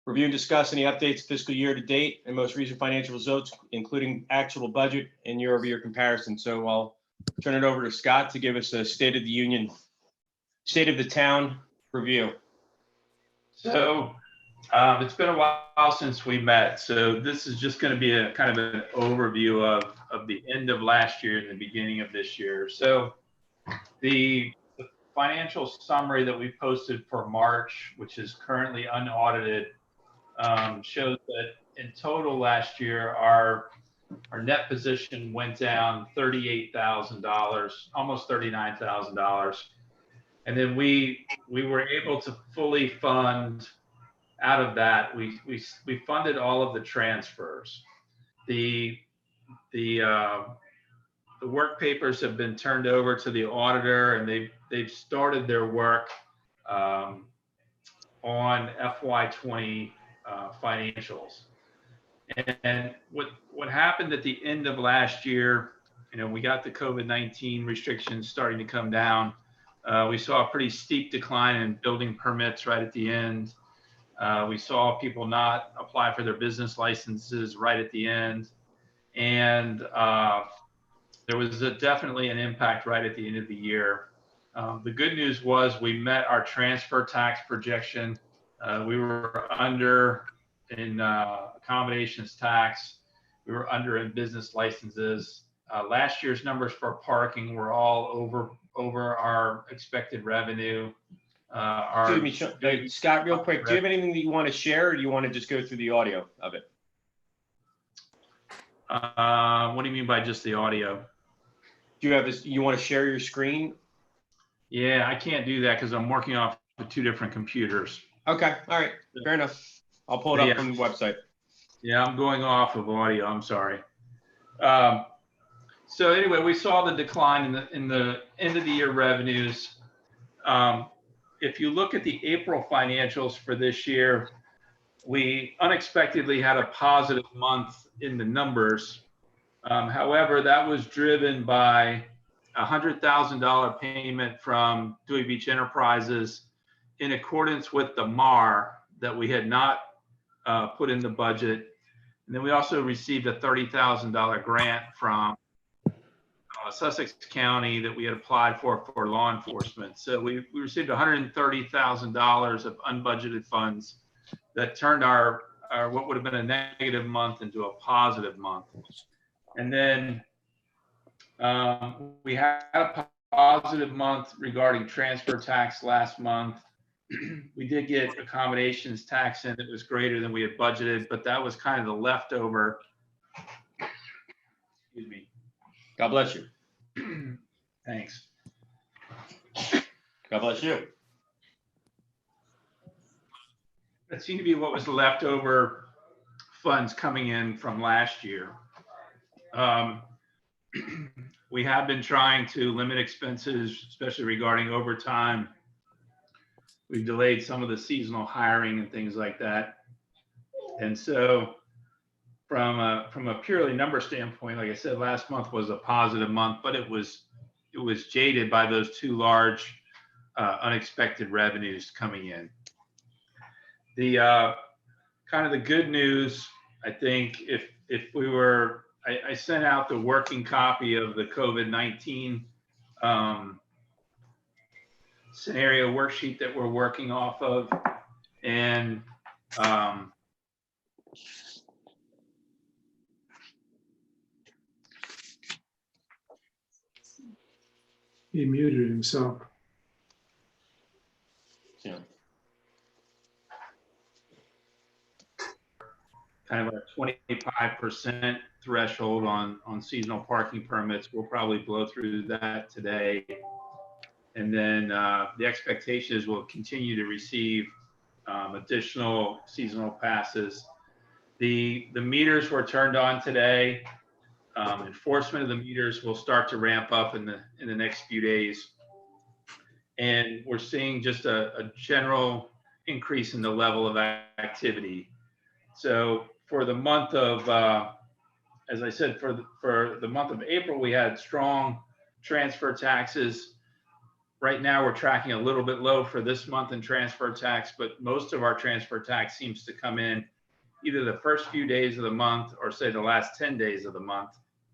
Review and discuss any updates fiscal year to date and most recent financial results, including actual budget and year-over-year comparison. So I'll turn it over to Scott to give us a State of the Union, State of the Town review. So it's been a while since we met. So this is just going to be a kind of an overview of the end of last year and the beginning of this year. So the financial summary that we posted for March, which is currently unaudited, shows that in total last year, our net position went down $38,000, almost $39,000. And then we were able to fully fund out of that. We funded all of the transfers. The work papers have been turned over to the auditor, and they've started their work on FY20 financials. And what happened at the end of last year, we got the COVID-19 restrictions starting to come down. We saw a pretty steep decline in building permits right at the end. We saw people not apply for their business licenses right at the end. And there was definitely an impact right at the end of the year. The good news was we met our transfer tax projection. We were under in accommodations tax. We were under in business licenses. Last year's numbers for parking were all over our expected revenue. Excuse me, Scott, real quick, do you have anything that you want to share, or do you want to just go through the audio of it? What do you mean by just the audio? Do you have this? You want to share your screen? Yeah, I can't do that because I'm working off of 2 different computers. Okay, all right, fair enough. I'll pull it up from the website. Yeah, I'm going off of audio. I'm sorry. So anyway, we saw the decline in the end of the year revenues. If you look at the April financials for this year, we unexpectedly had a positive month in the numbers. However, that was driven by a $100,000 payment from Dewey Beach Enterprises in accordance with the MAR that we had not put in the budget. And then we also received a $30,000 grant from Sussex County that we had applied for law enforcement. So we received $130,000 of unbudgeted funds that turned our what would have been a negative month into a positive month. And then we had a positive month regarding transfer tax last month. We did get accommodations tax in that was greater than we had budgeted, but that was kind of the leftover. Excuse me. God bless you. Thanks. God bless you. That seemed to be what was the leftover funds coming in from last year. We have been trying to limit expenses, especially regarding overtime. We've delayed some of the seasonal hiring and things like that. And so from a purely number standpoint, like I said, last month was a positive month, but it was jaded by those 2 large unexpected revenues coming in. The kind of the good news, I think, if we were, I sent out the working copy of the COVID-19 scenario worksheet that we're working off of, and he muted himself. Yeah. Kind of a 25% threshold on seasonal parking permits. We'll probably blow through that today. And then the expectation is we'll continue to receive additional seasonal passes. The meters were turned on today. Enforcement of the meters will start to ramp up in the next few days. And we're seeing just a general increase in the level of activity. So for the month of, as I said, for the month of April, we had strong transfer taxes. right now we're tracking a little bit low for this month in transfer tax, but most of our transfer tax seems to come in either the first few days of the month or say the last 10 days of the month.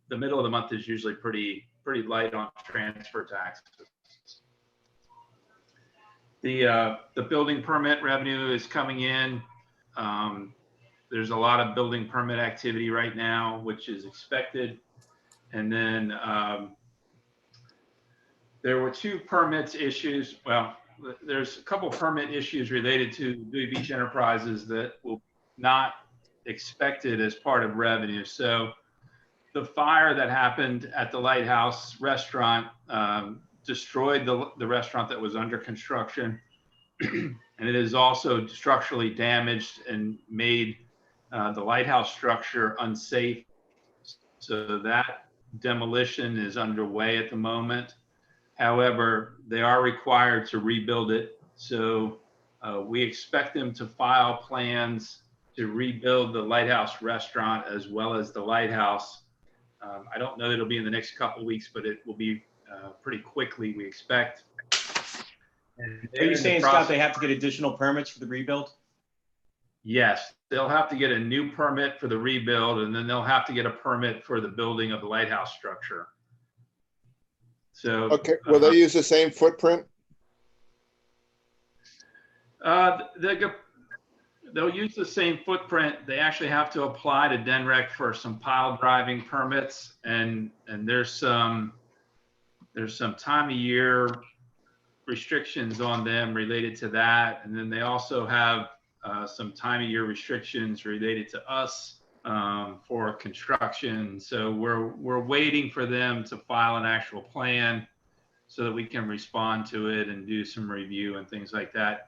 The middle of the month is usually pretty light on transfer taxes. The building permit revenue is coming in. There's a lot of building permit activity right now, which is expected. And then there were 2 permits issues. Well, there's a couple permit issues related to Dewey Beach Enterprises that will not expected as part of revenue. So the fire that happened at the Lighthouse restaurant destroyed the restaurant that was under construction. And it is also structurally damaged and made the Lighthouse structure unsafe. So that demolition is underway at the moment. However, they are required to rebuild it. So we expect them to file plans to rebuild the Lighthouse restaurant as well as the Lighthouse. I don't know that it'll be in the next couple of weeks, but it will be pretty quickly, we expect. Are you saying, Scott, they have to get additional permits for the rebuild? Yes, they'll have to get a new permit for the rebuild, and then they'll have to get a permit for the building of the Lighthouse structure. So, Okay, will they use the same footprint? They'll use the same footprint. They actually have to apply to DENREC for some pile driving permits, and there's some time of year restrictions on them related to that. And then they also have some time of year restrictions related to us for construction. So we're waiting for them to file an actual plan so that we can respond to it and do some review and things like that.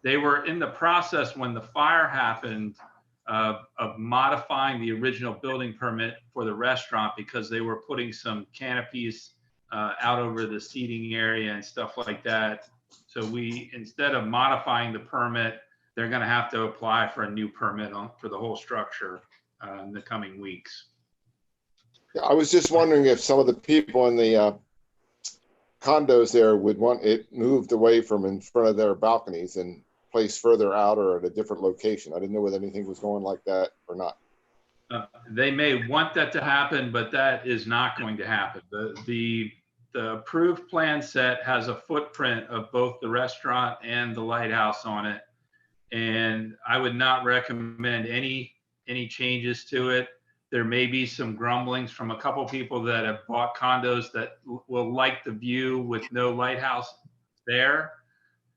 They were in the process when the fire happened of modifying the original building permit for the restaurant because they were putting some canopies out over the seating area and stuff like that. So instead of modifying the permit, they're going to have to apply for a new permit for the whole structure in the coming weeks. I was just wondering if some of the people in the condos there would want it moved away from in front of their balconies and placed further out or at a different location. I didn't know whether anything was going like that or not. They may want that to happen, but that is not going to happen. The approved plan set has a footprint of both the restaurant and the Lighthouse on it. And I would not recommend any changes to it. There may be some grumblings from a couple people that have bought condos that will like the view with no lighthouse there,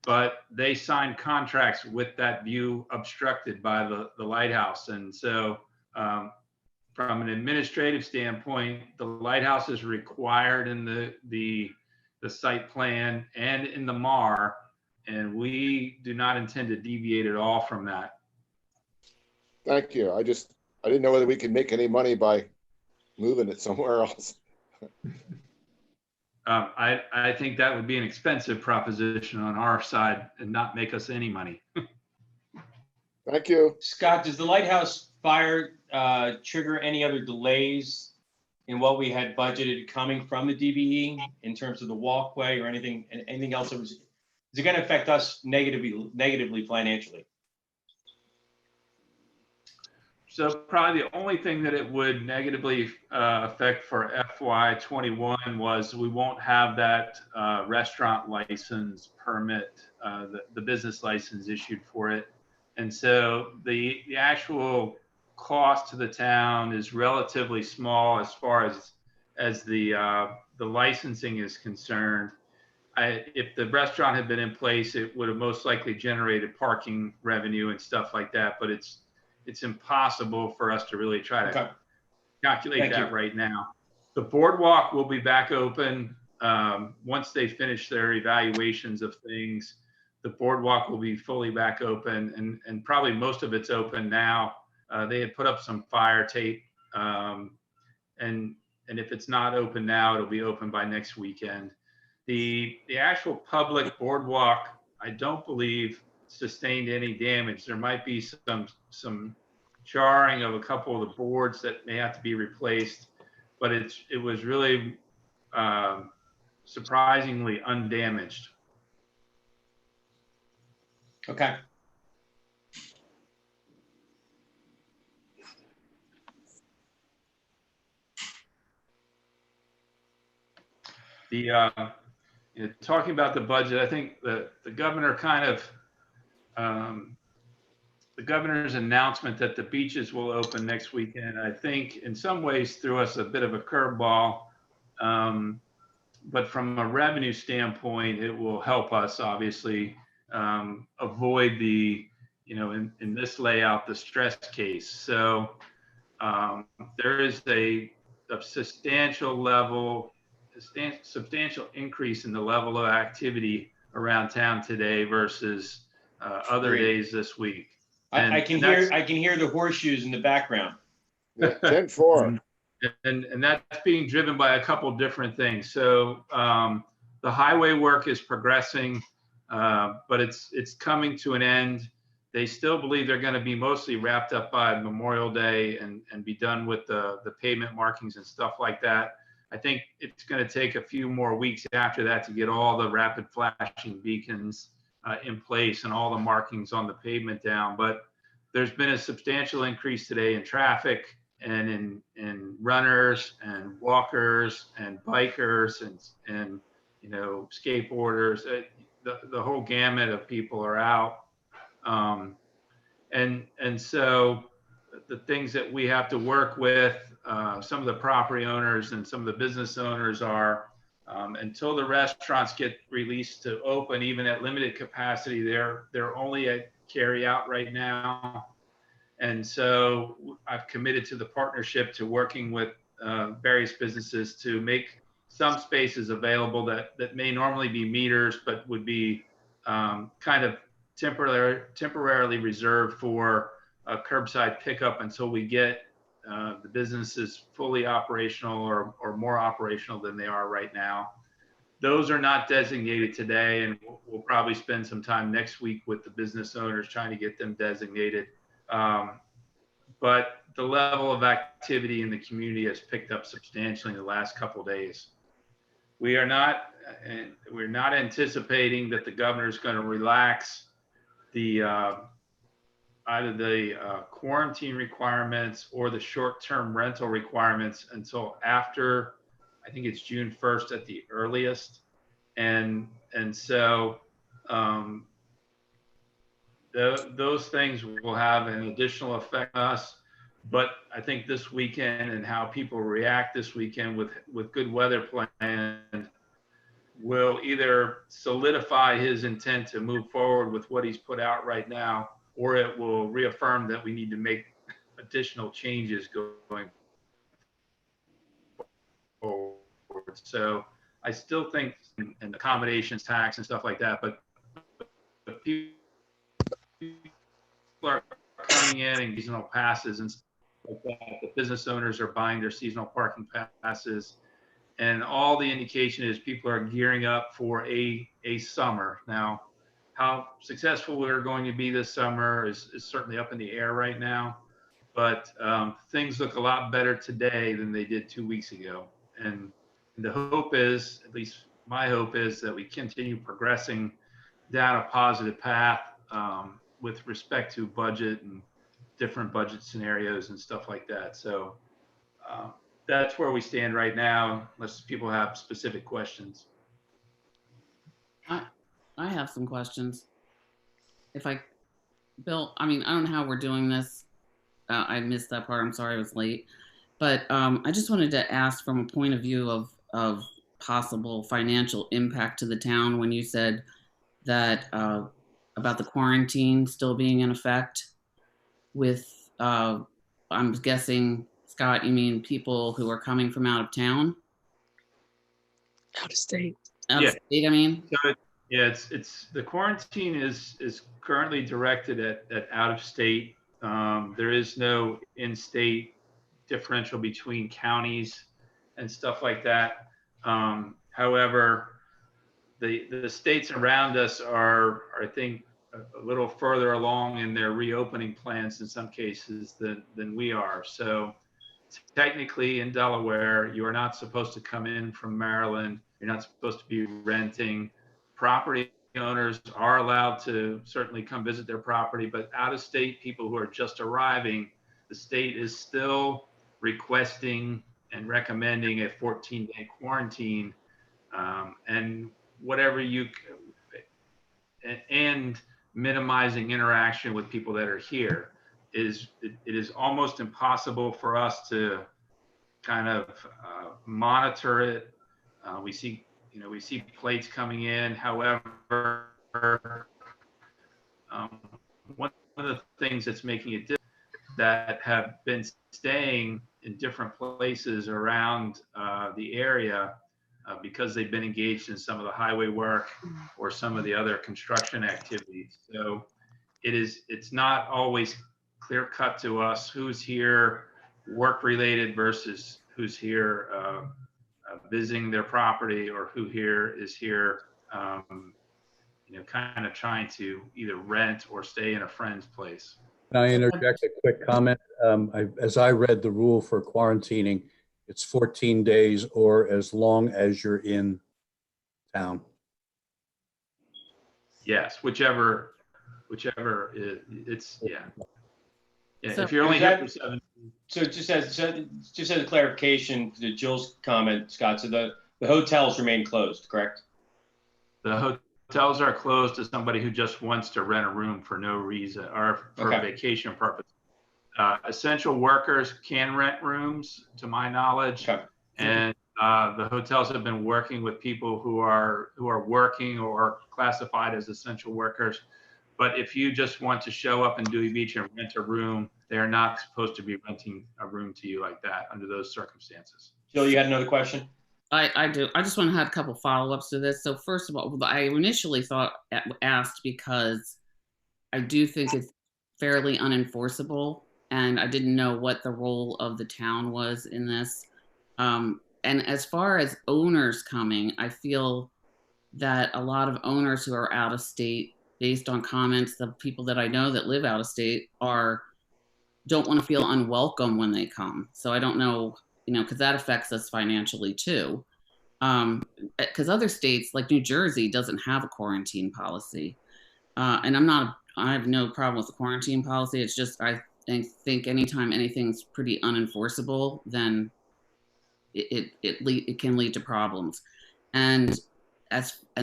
but they signed contracts with that view obstructed by the lighthouse. And so from an administrative standpoint, the lighthouse is required in the site plan and in the MAR, and we do not intend to deviate at all from that. Thank you. I didn't know whether we could make any money by moving it somewhere else. I think that would be an expensive proposition on our side and not make us any money. Thank you. Scott, does the Lighthouse fire trigger any other delays in what we had budgeted coming from the DBE in terms of the walkway or anything else? Is it going to affect us negatively financially? So probably the only thing that it would negatively affect for FY21 was we won't have that restaurant license permit, the business license issued for it. And so the actual cost to the town is relatively small as far as the licensing is concerned. If the restaurant had been in place, it would have most likely generated parking revenue and stuff like that, but it's impossible for us to really try to calculate that right now. The boardwalk will be back open once they finish their evaluations of things. The boardwalk will be fully back open, and probably most of it's open now. They had put up some fire tape, and if it's not open now, it'll be open by next weekend. The actual public boardwalk, I don't believe sustained any damage. There might be some jarring of a couple of the boards that may have to be replaced, but it was really surprisingly undamaged. Okay. The talking about the budget, I think the governor kind of the governor's announcement that the beaches will open next weekend, I think in some ways threw us a bit of a curveball. But from a revenue standpoint, it will help us obviously avoid the, in this layout, the stress case. So there is a substantial increase in the level of activity around town today versus other Great. days this week. I can hear the horseshoes in the background. Yeah, 10-4. And that's being driven by a couple different things. So the highway work is progressing, but it's coming to an end. They still believe they're going to be mostly wrapped up by Memorial Day and be done with the pavement markings and stuff like that. I think it's going to take a few more weeks after that to get all the rapid flashing beacons in place and all the markings on the pavement down. But there's been a substantial increase today in traffic and in runners and walkers and bikers and skateboarders. The whole gamut of people are out. And so the things that we have to work with, some of the property owners and some of the business owners are, until the restaurants get released to open, even at limited capacity, they're only at carry out right now. And so I've committed to the partnership to working with various businesses to make some spaces available that may normally be meters, but would be kind of temporarily reserved for curbside pickup until we get the businesses fully operational or more operational than they are right now. Those are not designated today, and we'll probably spend some time next week with the business owners trying to get them designated. But the level of activity in the community has picked up substantially in the last couple of days. We're not anticipating that the governor is going to relax the either the quarantine requirements or the short-term rental requirements until after, I think it's June 1st at the earliest. And so those things will have an additional effect on us. But I think this weekend and how people react this weekend with good weather planned will either solidify his intent to move forward with what he's put out right now, or it will reaffirm that we need to make additional changes going forward. So I still think in accommodations tax and stuff like that, but people are coming in and seasonal passes and stuff like that. The business owners are buying their seasonal parking passes. And all the indication is people are gearing up for a summer. Now, how successful we're going to be this summer is certainly up in the air right now. But things look a lot better today than they did 2 weeks ago. And the hope is, at least my hope is, that we continue progressing down a positive path with respect to budget and different budget scenarios and stuff like that. So that's where we stand right now, unless people have specific questions. I have some questions. Bill, I mean, I don't know how we're doing this. I missed that part. I'm sorry I was late. But I just wanted to ask from a point of view of possible financial impact to the town when you said that about the quarantine still being in effect with, I'm guessing, Scott, you mean people who are coming from out of town? Out of state. Out of state, I mean? So it's the quarantine is currently directed at out of state. There is no in-state differential between counties and stuff like that. However, the states around us are, I think, a little further along in their reopening plans in some cases than we are. So technically in Delaware, you are not supposed to come in from Maryland You're not supposed to be renting. Property owners are allowed to certainly come visit their property, but out-of-state people who are just arriving, the state is still requesting and recommending a 14-day quarantine, and whatever you and minimizing interaction with people that are here. It is almost impossible for us to kind of monitor it. We see plates coming in. However, one of the things that's making it difficult that have been staying in different places around the area because they've been engaged in some of the highway work or some of the other construction activities. So it's not always clear cut to us who's here work related versus who's here visiting their property, or who here is here kind of trying to either rent or stay in a friend's place. Can I interject a quick comment? As I read the rule for quarantining, it's 14 days or as long as you're in town. Yes, whichever it's, yeah. Yeah, So- if you're only here for 7. So just as a clarification to Jill's comment, Scott, so the hotels remain closed, correct? The hotels are closed to somebody who just wants to rent a room for no reason or for Okay. vacation purpose. Essential workers can rent rooms, to my knowledge, Okay. and the hotels have been working with people who are working or classified as essential workers. But if you just want to show up in Dewey Beach and rent a room, they're not supposed to be renting a room to you like that under those circumstances. Jill, you had another question? I do. I just want to have a couple follow-ups to this. So first of all, I initially asked because I do think it's fairly unenforceable, and I didn't know what the role of the town was in this. And as far as owners coming, I feel that a lot of owners who are out of state, based on comments of people that I know that live out of state, don't want to feel unwelcome when they come. So I don't know, because that affects us financially too. Because other states like New Jersey doesn't have a quarantine policy. And I have no problem with the quarantine policy. It's just, I think anytime anything's pretty unenforceable, then it can lead to problems. And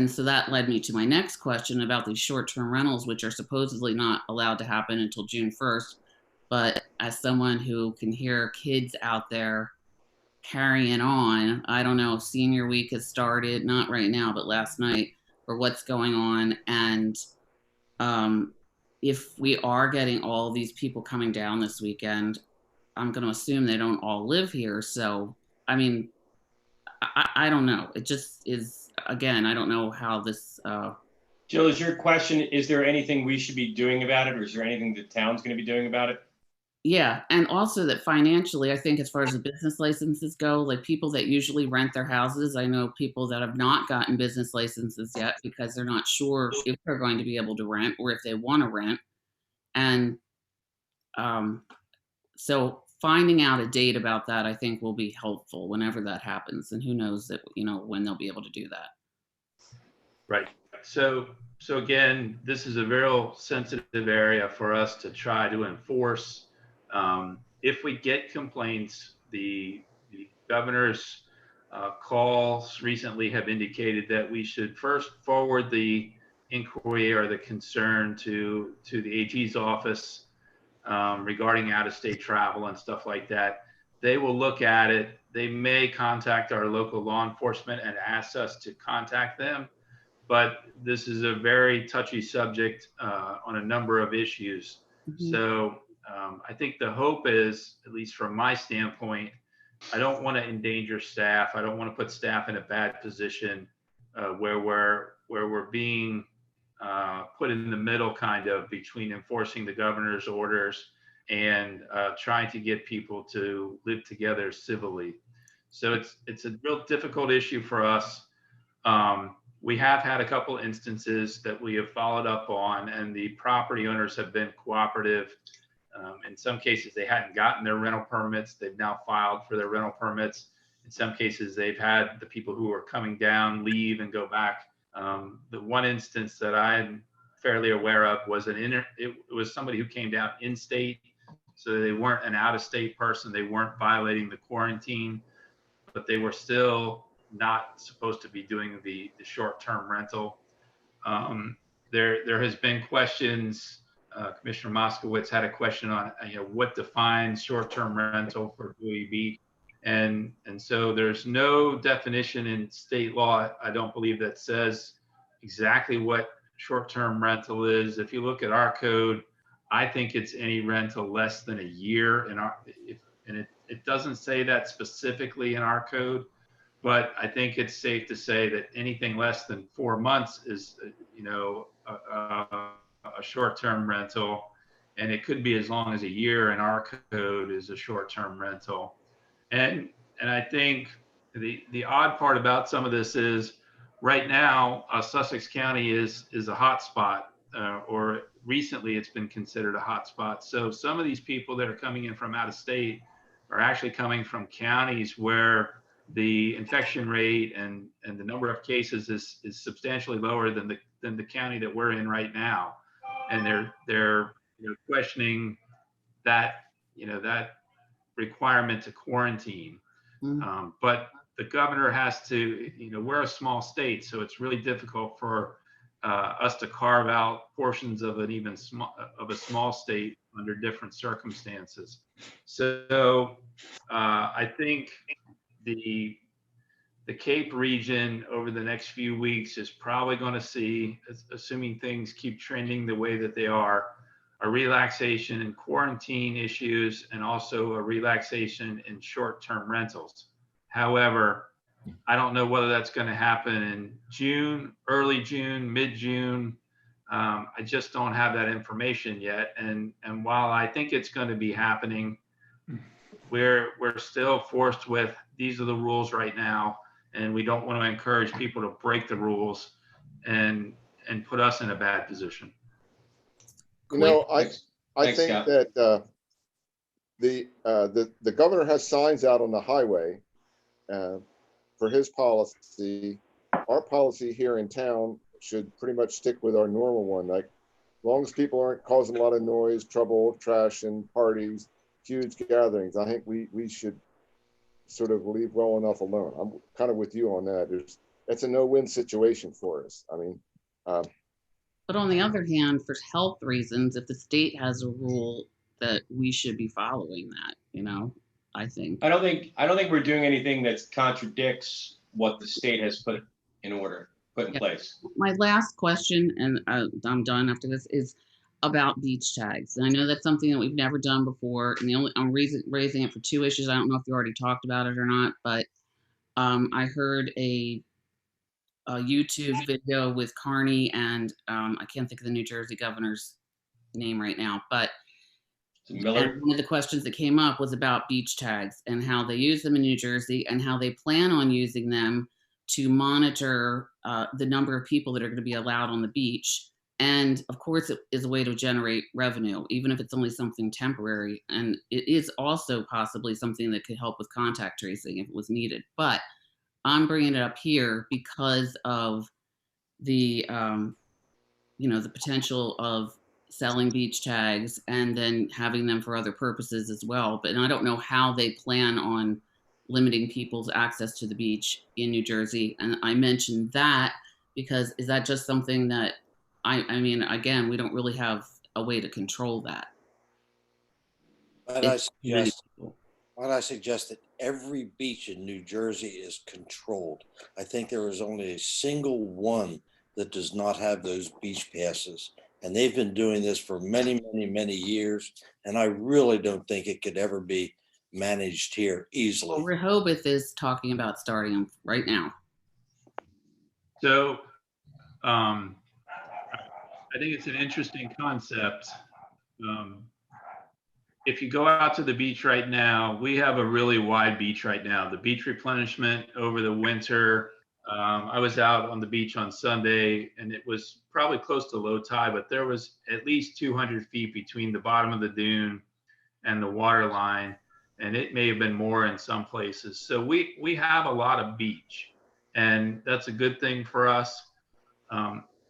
so that led me to my next question about these short-term rentals, which are supposedly not allowed to happen until June 1st. But as someone who can hear kids out there carrying on, I don't know if senior week has started, not right now, but last night, or what's going on. And if we are getting all these people coming down this weekend, I'm going to assume they don't all live here. So, I mean, I don't know. It just is, again, I don't know how this. Jill, is your question, is there anything we should be doing about it, or is there anything the town's going to be doing about it? Yeah, and also that financially, I think as far as the business licenses go, like people that usually rent their houses, I know people that have not gotten business licenses yet because they're not sure if they're going to be able to rent or if they want to rent. And so finding out a date about that, I think, will be helpful whenever that happens. And who knows that, when they'll be able to do that. Right. So again, this is a very sensitive area for us to try to enforce. If we get complaints, the governor's calls recently have indicated that we should first forward the inquiry or the concern to the AG's office regarding out-of-state travel and stuff like that. They will look at it. They may contact our local law enforcement and ask us to contact them. But this is a very touchy subject on a number of issues. Mm-hmm. So I think the hope is, at least from my standpoint, I don't want to endanger staff. I don't want to put staff in a bad position where we're being put in the middle, kind of between enforcing the governor's orders and trying to get people to live together civilly. So it's a real difficult issue for us. We have had a couple instances that we have followed up on, and the property owners have been cooperative. In some cases, they hadn't gotten their rental permits. They've now filed for their rental permits. In some cases, they've had the people who are coming down leave and go back. The one instance that I'm fairly aware of was it was somebody who came down in state. So they weren't an out-of-state person. They weren't violating the quarantine, but they were still not supposed to be doing the short-term rental. There has been questions. Commissioner Moskowitz had a question on what defines short-term rental for Bowie Beach, and so there's no definition in state law, I don't believe, that says exactly what short-term rental is. If you look at our code, I think it's any rental less than a year it doesn't say that specifically in our code, but I think it's safe to say that anything less than 4 months is, a short-term rental, and it could be as long as a year in our code is a short-term rental. And I think the odd part about some of this is right now, Sussex County is a hot spot, or recently it's been considered a hot spot. So some of these people that are coming in from out of state are actually coming from counties where the infection rate and the number of cases is substantially lower than the county that we're in right now. And they're questioning that requirement to quarantine. But the governor has to, we're a small state, so it's really difficult for us to carve out portions of a small state under different circumstances. So I think the Cape region over the next few weeks is probably going to see, assuming things keep trending the way that they are, a relaxation in quarantine issues and also a relaxation in short-term rentals. However, I don't know whether that's going to happen in June, early June, mid-June. I just don't have that information yet. And while I think it's going to be happening, we're still forced with these are the rules right now, and we don't want to encourage people to break the rules and put us in a bad position. I Thanks, think Scott. that the governor has signs out on the highway for his policy. Our policy here in town should pretty much stick with our normal one. Like, as long as people aren't causing a lot of noise, trouble, trash, and parties, huge gatherings, I think we should sort of leave well enough alone. I'm kind of with you on that. It's a no-win situation for us. I mean, But on the other hand, for health reasons, if the state has a rule, that we should be following that, I think. I don't think we're doing anything that contradicts what the state has put in place. My last question, and I'm done after this, is about beach tags. And I know that's something that we've never done before. And I'm raising it for two issues. I don't know if you already talked about it or not, but I heard a YouTube video with Carney and I can't think of the New Jersey governor's name right now, but Miller. one of the questions that came up was about beach tags and how they use them in New Jersey and how they plan on using them to monitor the number of people that are going to be allowed on the beach. And of course, it is a way to generate revenue, even if it's only something temporary. And it is also possibly something that could help with contact tracing if it was needed. But I'm bringing it up here because of the, the potential of selling beach tags and then having them for other purposes as well. But I don't know how they plan on limiting people's access to the beach in New Jersey. And I mentioned that because is that just something that, I mean, again, we don't really have a way to control that. Might I suggest that every beach in New Jersey is controlled. I think there is only a single one that does not have those beach passes. And they've been doing this for many, many, many years. And I really don't think it could ever be managed here easily. Well, Rehoboth is talking about starting them right now. So I think it's an interesting concept. If you go out to the beach right now, we have a really wide beach right now. The beach replenishment over the winter, I was out on the beach on Sunday and it was probably close to low tide, but there was at least 200 feet between the bottom of the dune and the water line. and it may have been more in some places. So we have a lot of beach, and that's a good thing for us.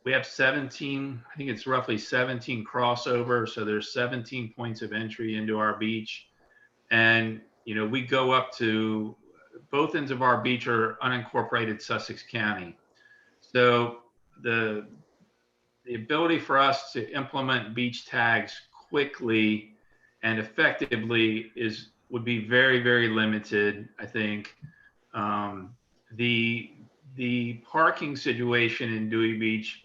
We have 17, I think it's roughly 17 crossovers. So there's 17 points of entry into our beach. And, you know, we go up to both ends of our beach are unincorporated Sussex County. So the ability for us to implement beach tags quickly and effectively would be very, very limited, I think. The parking situation in Dewey Beach,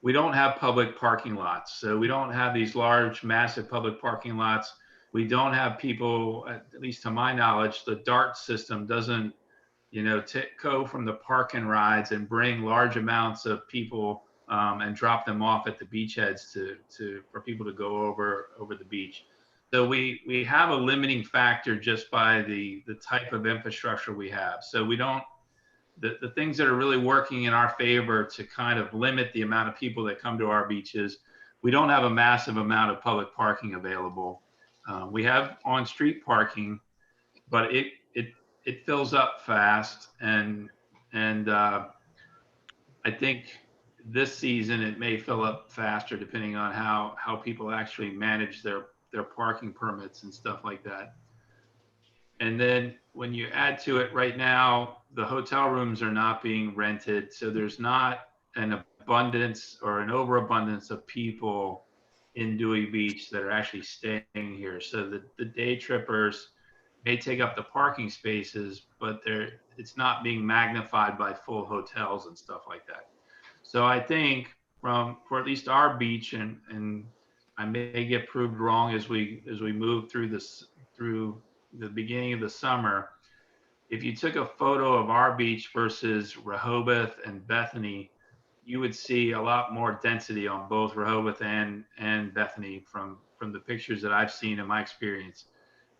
we don't have public parking lots. So we don't have these large, massive public parking lots. We don't have people, at least to my knowledge, the DART system doesn't, you know, go from the park and rides and bring large amounts of people and drop them off at the beachheads for people to go over the beach. So we have a limiting factor just by the type of infrastructure we have. So we don't, the things that are really working in our favor to kind of limit the amount of people that come to our beaches, we don't have a massive amount of public parking available. We have on-street parking, but it fills up fast, and I think this season it may fill up faster depending on how people actually manage their parking permits and stuff like that. And then when you add to it right now, the hotel rooms are not being rented, so there's not an abundance or an overabundance of people in Dewey Beach that are actually staying here. So the day trippers may take up the parking spaces, but it's not being magnified by full hotels and stuff like that. So I think for at least our beach, and I may get proved wrong as we move through the beginning of the summer, if you took a photo of our beach versus Rehoboth and Bethany, you would see a lot more density on both Rehoboth and Bethany from the pictures that I've seen in my experience.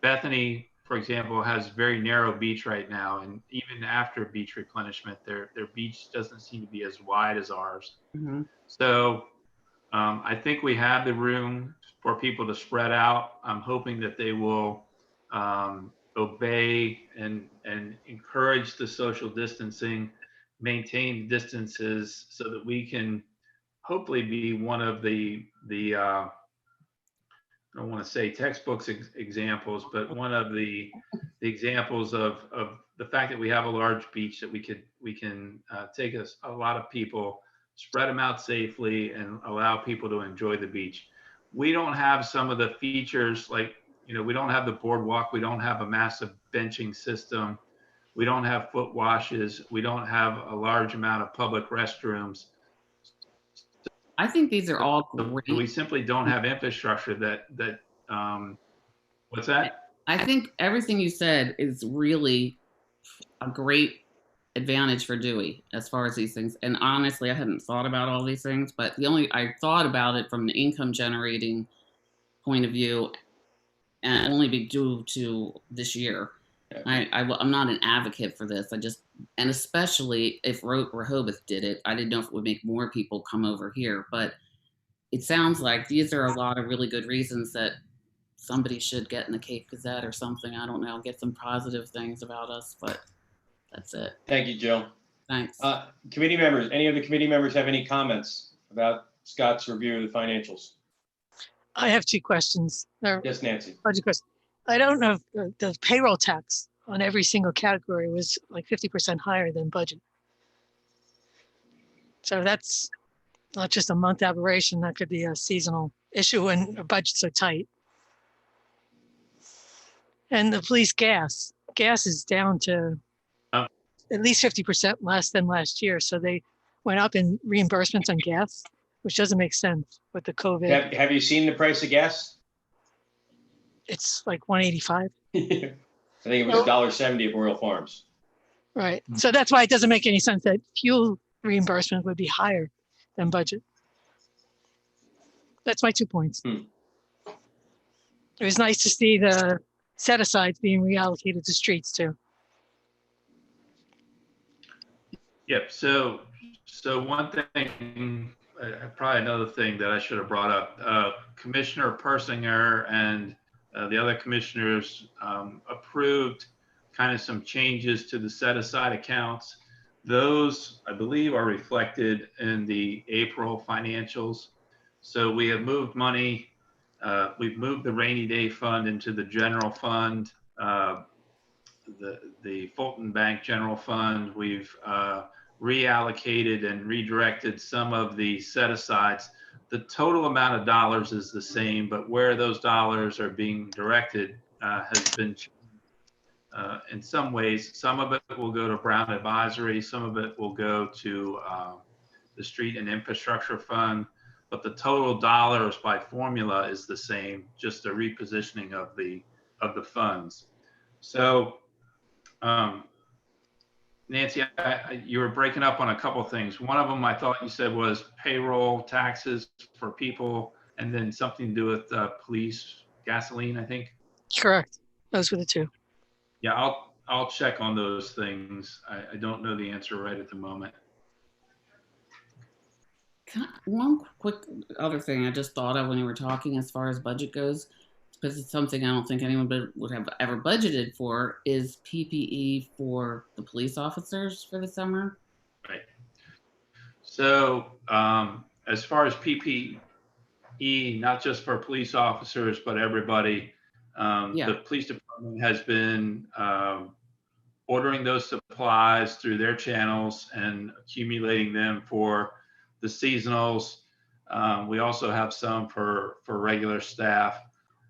Bethany, for example, has very narrow beach right now, and even after beach replenishment, their beach doesn't seem to be as wide as ours. Mhm. So I think we have the room for people to spread out. I'm hoping that they will obey and encourage the social distancing, maintain distances, so that we can hopefully be one of the I don't want to say textbooks examples, but one of the examples of the fact that we have a large beach that we can take a lot of people, spread them out safely, and allow people to enjoy the beach. We don't have some of the features like, you know, we don't have the boardwalk, we don't have a massive benching system, we don't have foot washes, we don't have a large amount of public restrooms. I think these are all We great. simply don't have infrastructure that what's that? I think everything you said is really a great advantage for Dewey as far as these things. And honestly, I hadn't thought about all these things, but I thought about it from an income generating point of view, and only be due to this year. I'm not an advocate for this. And especially if Rehoboth did it, I didn't know if it would make more people come over here, but it sounds like these are a lot of really good reasons that somebody should get in the Cape Gazette or something. I don't know, get some positive things about us, but that's it. Thank you, Jill. Thanks. Committee members, any of the committee members have any comments about Scott's review of the financials? I have two questions. Yes, Nancy. Budget question. I don't know if the payroll tax on every single category was like 50% higher than budget. So that's not just a month aberration. That could be a seasonal issue when our budgets are tight. And the police gas is down to at least 50% less than last year. So they went up in reimbursements on gas, which doesn't make sense with the COVID. Have you seen the price of gas? It's like 185. I think it was $1.70 at Royal Farms. Right. So that's why it doesn't make any sense that fuel reimbursement would be higher than budget. That's my 2 points. It was nice to see the set asides being reallocated to streets too. Yep. So one thing, probably another thing that I should have brought up, Commissioner Persinger and the other commissioners approved kind of some changes to the set aside accounts. Those, I believe, are reflected in the April financials. So we have moved money. We've moved the rainy day fund into the general fund, the Fulton Bank general fund. We've reallocated and redirected some of the set asides. The total amount of dollars is the same, but where those dollars are being directed has been changed. In some ways, some of it will go to Brown Advisory, some of it will go to the Street and Infrastructure Fund, but the total dollars by formula is the same, just a repositioning of the funds. So, Nancy, you were breaking up on a couple of things. One of them I thought you said was payroll taxes for people, and then something to do with police gasoline, I think. Correct. Those were the two. Yeah, I'll check on those things. I don't know the answer right at the moment. One quick other thing I just thought of when you were talking as far as budget goes, because it's something I don't think anyone would have ever budgeted for, is PPE for the police officers for the summer. Right. So as far as PPE, not just for police officers, but everybody, the police department has been ordering those supplies through their channels and accumulating them for the seasonals. We also have some for regular staff.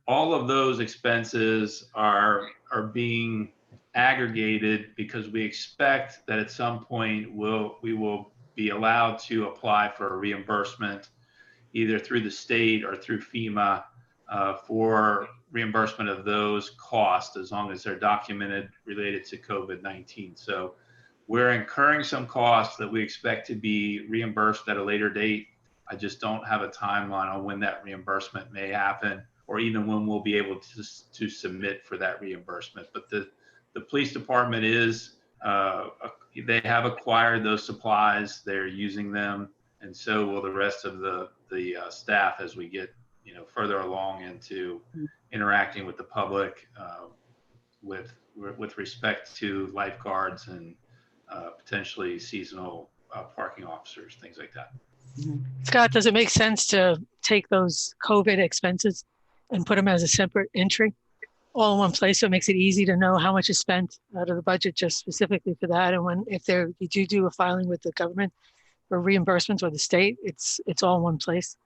All of those expenses are being aggregated because we expect that at some point we will be allowed to apply for a reimbursement either through the state or through FEMA for reimbursement of those costs, as long as they're documented related to COVID-19. So we're incurring some costs that we expect to be reimbursed at a later date. I just don't have a timeline on when that reimbursement may happen, or even when we'll be able to submit for that reimbursement. But the police department is, they have acquired those supplies, they're using them, and so will the rest of the staff as we get further along into interacting with the public with respect to lifeguards and potentially seasonal parking officers, things like that. Scott, does it make sense to take those COVID expenses and put them as a separate entry all in one place, so it makes it easy to know how much is spent out of the budget just specifically for that? And if you do a filing with the government for reimbursements or the state, it's all in one place.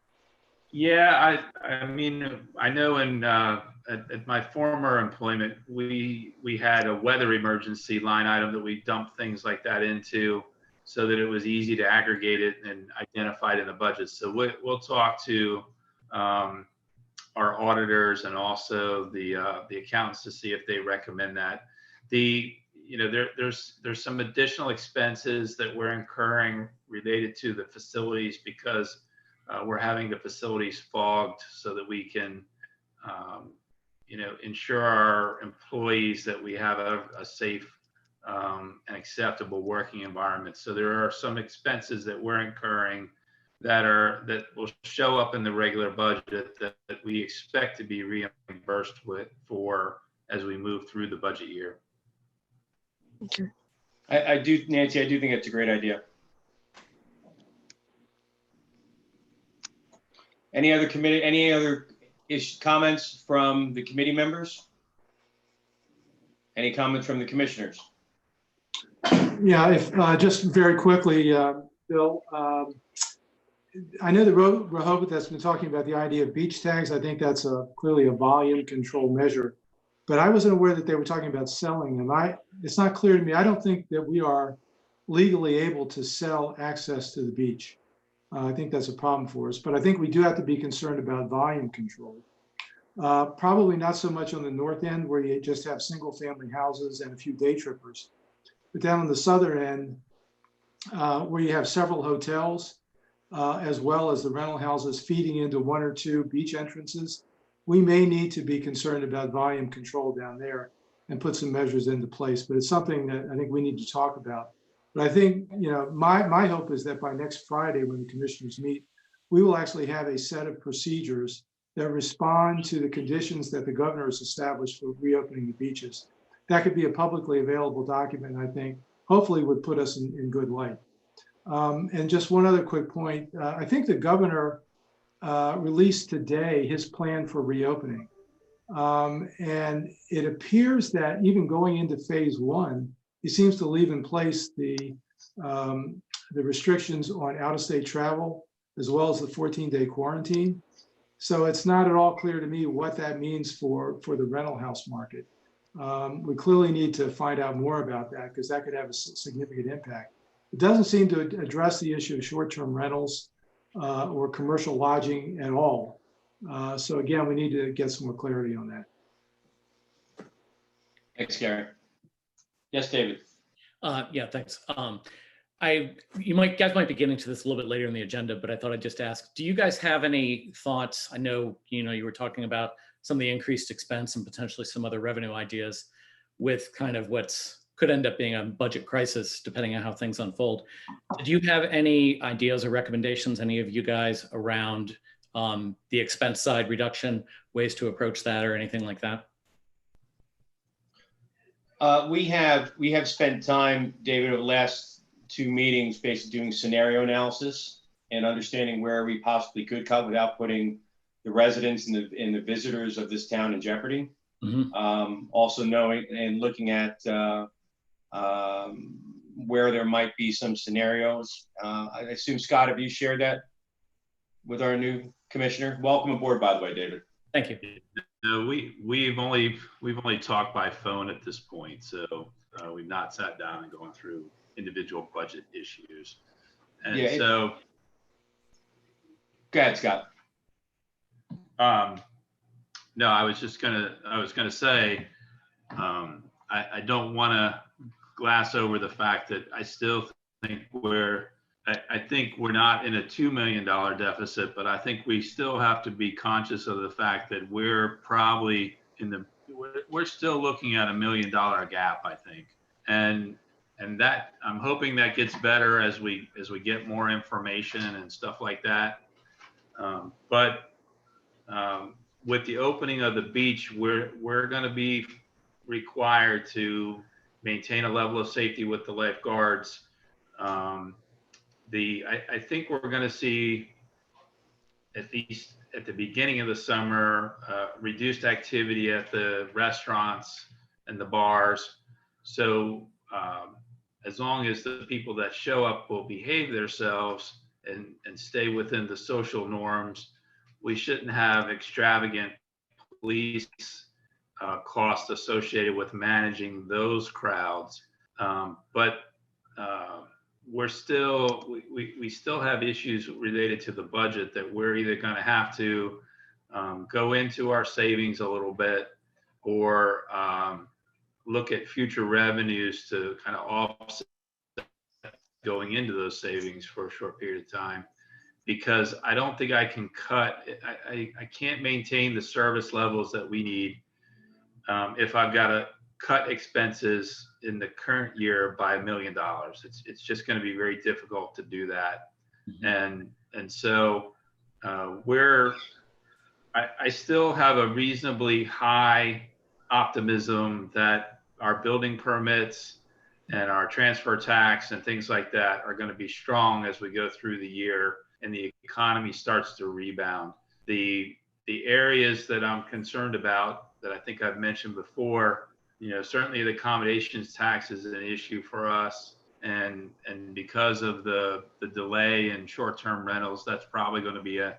Yeah, I mean, I know at my former employment, we had a weather emergency line item that we dumped things like that into, so that it was easy to aggregate it and identify it in the budget. So we'll talk to our auditors and also the accountants to see if they recommend that. There's some additional expenses that we're incurring related to the facilities because we're having the facilities fogged so that we can ensure our employees that we have a safe and acceptable working environment. So there are some expenses that we're incurring that will show up in the regular budget that we expect to be reimbursed for as we move through the budget year. Okay. Nancy, I do think it's a great idea. Any other comments from the committee members? Any comments from the commissioners? Yeah, if just very quickly, Bill, I know the Rehoboth that's been talking about the idea of beach tags. I think that's clearly a volume control measure, but I wasn't aware that they were talking about selling them. It's not clear to me. I don't think that we are legally able to sell access to the beach. I think that's a problem for us, but I think we do have to be concerned about volume control. Probably not so much on the north end where you just have single family houses and a few day trippers, but down on the southern end where you have several hotels as well as the rental houses feeding into one or two beach entrances, we may need to be concerned about volume control down there and put some measures into place. But it's something that I think we need to talk about. But I think, my hope is that by next Friday, when the commissioners meet, we will actually have a set of procedures that respond to the conditions that the governor has established for reopening the beaches. That could be a publicly available document, I think, hopefully would put us in good light. And just one other quick point. I think the governor released today his plan for reopening. And it appears that even going into phase one, he seems to leave in place the restrictions on out-of-state travel, as well as the 14-day quarantine. So it's not at all clear to me what that means for the rental house market. We clearly need to find out more about that because that could have a significant impact. It doesn't seem to address the issue of short-term rentals or commercial lodging at all. So again, we need to get some more clarity on that. Thanks, Gary. Yes, David. Yeah, thanks. Guys might be getting to this a little bit later in the agenda, but I thought I'd just ask, do you guys have any thoughts? I know, you were talking about some of the increased expense and potentially some other revenue ideas with kind of could end up being a budget crisis, depending on how things unfold. Do you have any ideas or recommendations, any of you guys, around the expense side reduction, ways to approach that or anything like that? We have spent time, David, over the last 2 meetings, basically doing scenario analysis and understanding where we possibly could cut without putting the residents and the visitors of this town in jeopardy. Mm-hmm. Also knowing and looking at where there might be some scenarios. I assume, Scott, have you shared that with our new commissioner? Welcome aboard, by the way, David. Thank you. No, we've only talked by phone at this point, so we've not sat down and gone through individual budget issues. And yeah, so go ahead, Scott. No, I was gonna say, I don't want to glass over the fact that I still think we're not in a $2 million deficit, but I think we still have to be conscious of the fact that we're probably we're still looking at $1 million gap, I think. And that I'm hoping that gets better as we get more information and stuff like that. But with the opening of the beach, we're going to be required to maintain a level of safety with the lifeguards. I think we're going to see, at least at the beginning of the summer, reduced activity at the restaurants and the bars. So as long as the people that show up will behave themselves and stay within the social norms, we shouldn't have extravagant police costs associated with managing those crowds. But we still have issues related to the budget that we're either going to have to go into our savings a little bit or look at future revenues to kind of offset going into those savings for a short period of time, because I don't think I can I can't maintain the service levels that we need if I've got to cut expenses in the current year by $1 million. It's just going to be very difficult to do that. Mm-hmm. And so I still have a reasonably high optimism that our building permits and our transfer tax and things like that are going to be strong as we go through the year and the economy starts to rebound. The areas that I'm concerned about that I think I've mentioned before, certainly the accommodations tax is an issue for us. And because of the delay in short-term rentals, that's probably going to be an